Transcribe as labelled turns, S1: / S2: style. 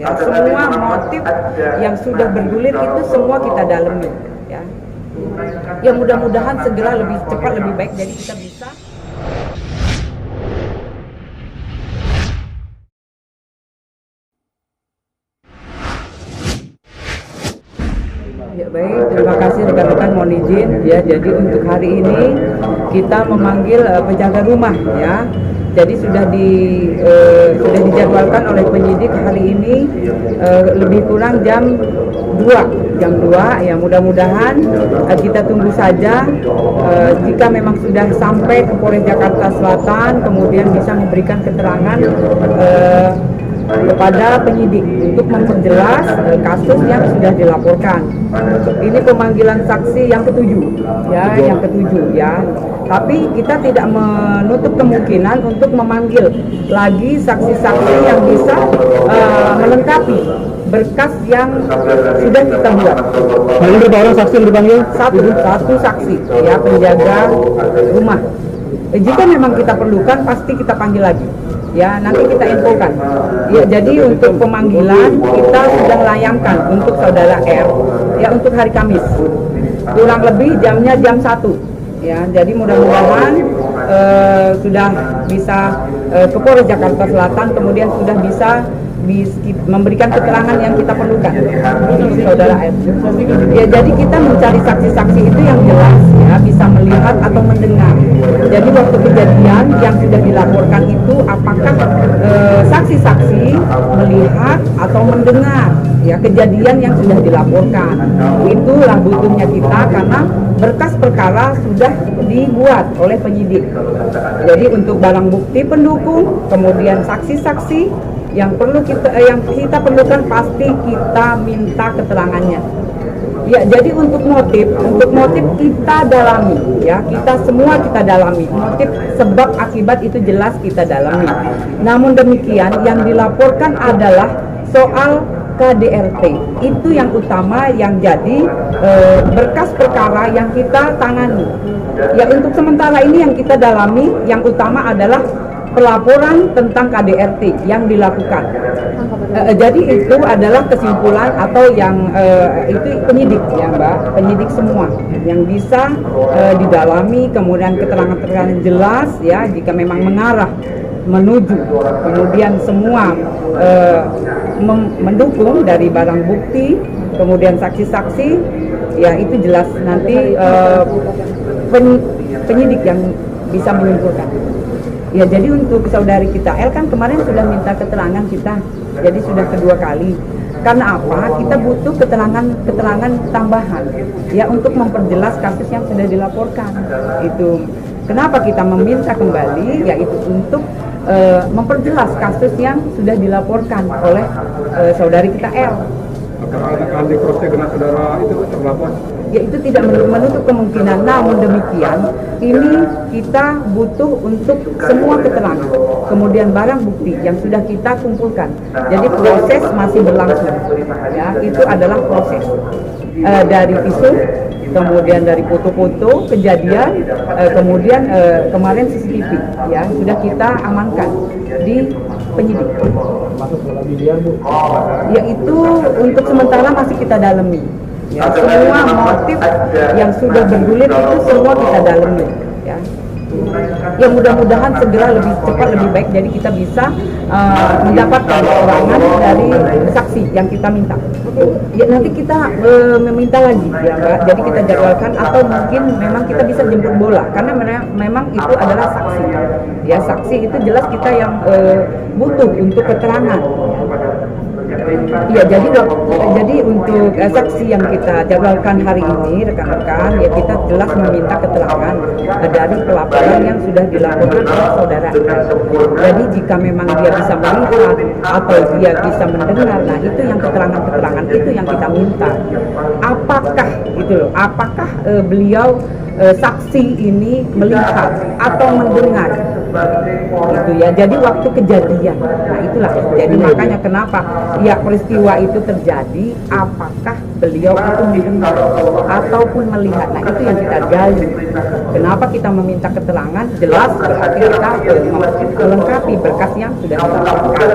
S1: Ya, semua motif yang sudah bergulir itu semua kita dalami. Ya, ya mudah-mudahan segera lebih cepat lebih baik jadi kita bisa. Ya baik, terima kasih rekan-rekan, mohon izin ya. Jadi untuk hari ini kita memanggil penjaga rumah ya. Jadi sudah dijadwalkan oleh penyidik hari ini lebih kurang jam 2 ya. Mudah-mudahan kita tunggu saja jika memang sudah sampai ke Polres Jakarta Selatan kemudian bisa memberikan keterangan kepada penyidik untuk memperjelas kasus yang sudah dilaporkan. Ini pemanggilan saksi yang ketujuh ya. Tapi kita tidak menutup kemungkinan untuk memanggil lagi saksi-saksi yang bisa melengkapi berkas yang sudah kita buat.
S2: Berapa orang saksi yang dipanggil?
S1: Satu saksi ya, penjaga rumah. Jika memang kita perlukan pasti kita panggil lagi. Ya, nanti kita infokan. Ya, jadi untuk pemanggilan kita sudah layangkan untuk saudara R ya untuk hari Kamis. Kurang lebih jamnya jam 1. Ya, jadi mudah-mudahan sudah bisa ke Polres Jakarta Selatan kemudian sudah bisa memberikan keterangan yang kita perlukan untuk saudara R. Ya, jadi kita mencari saksi-saksi itu yang jelas ya, bisa melihat atau mendengar. Jadi waktu kejadian yang sudah dilaporkan itu apakah saksi-saksi melihat atau mendengar ya kejadian yang sudah dilaporkan. Itulah butuhnya kita karena berkas perkara sudah dibuat oleh penyidik. Jadi untuk barang bukti pendukung, kemudian saksi-saksi yang kita perlukan pasti kita minta keterangannya. Ya, jadi untuk motif kita dalami ya, kita dalami. Motif sebab akibat itu jelas kita dalami. Namun demikian yang dilaporkan adalah soal KDRT. Itu yang utama yang jadi berkas perkara yang kita tangani. Ya, untuk sementara ini yang kita dalami yang utama adalah pelaporan tentang KDRT yang dilakukan. Jadi itu adalah kesimpulan atau yang itu penyidik ya Mbak, penyidik semua yang bisa didalami, kemudian keterangan-keterangan jelas ya jika memang mengarah menuju, kemudian semua mendukung dari barang bukti, kemudian saksi-saksi ya itu jelas nanti penyidik yang bisa menyimpulkan. Ya, jadi untuk saudari kita L kan kemarin sudah minta keterangan kita, jadi sudah kedua kali. Karena apa? Kita butuh keterangan tambahan ya untuk memperjelas kasus yang sudah dilaporkan. Itu kenapa kita meminta kembali, yaitu untuk memperjelas kasus yang sudah dilaporkan oleh saudari kita L.
S2: Apakah ada ahli cross check dengan saudara itu terlapor?
S1: Ya, itu tidak menutup kemungkinan. Namun demikian ini kita butuh untuk semua keterangan, kemudian barang bukti yang sudah kita kumpulkan. Jadi proses masih berlangsung ya, itu adalah proses dari visum, kemudian dari foto-foto kejadian, kemudian kemarin CCTV ya sudah kita amankan di penyidik. Ya, itu untuk sementara masih kita dalami. Ya, semua motif yang sudah bergulir itu semua kita dalami ya. Ya, mudah-mudahan segera lebih cepat lebih baik jadi kita bisa mendapatkan keterangan dari saksi yang kita minta. Ya, nanti kita meminta lagi ya Mbak, jadi kita jadwalkan atau mungkin memang kita bisa jemput bola karena memang itu adalah saksi ya, saksi itu jelas kita yang butuh untuk keterangan. Iya, jadi untuk saksi yang kita jadwalkan hari ini rekan-rekan ya kita jelas meminta keterangan dari pelaporan yang sudah dilakukan oleh saudara. Jadi jika memang dia bisa melihat atau dia bisa mendengar, nah itu yang keterangan-keterangan itu yang kita minta. Apakah gitu loh? Apakah beliau saksi ini melihat atau mendengar? Itu ya, jadi waktu kejadian. Nah itulah, jadi makanya kenapa ya peristiwa itu terjadi, apakah beliau itu mendengar ataupun melihat. Nah itu yang kita gali. Kenapa kita meminta keterangan jelas, berarti kita melengkapi berkas yang sudah dilakukan.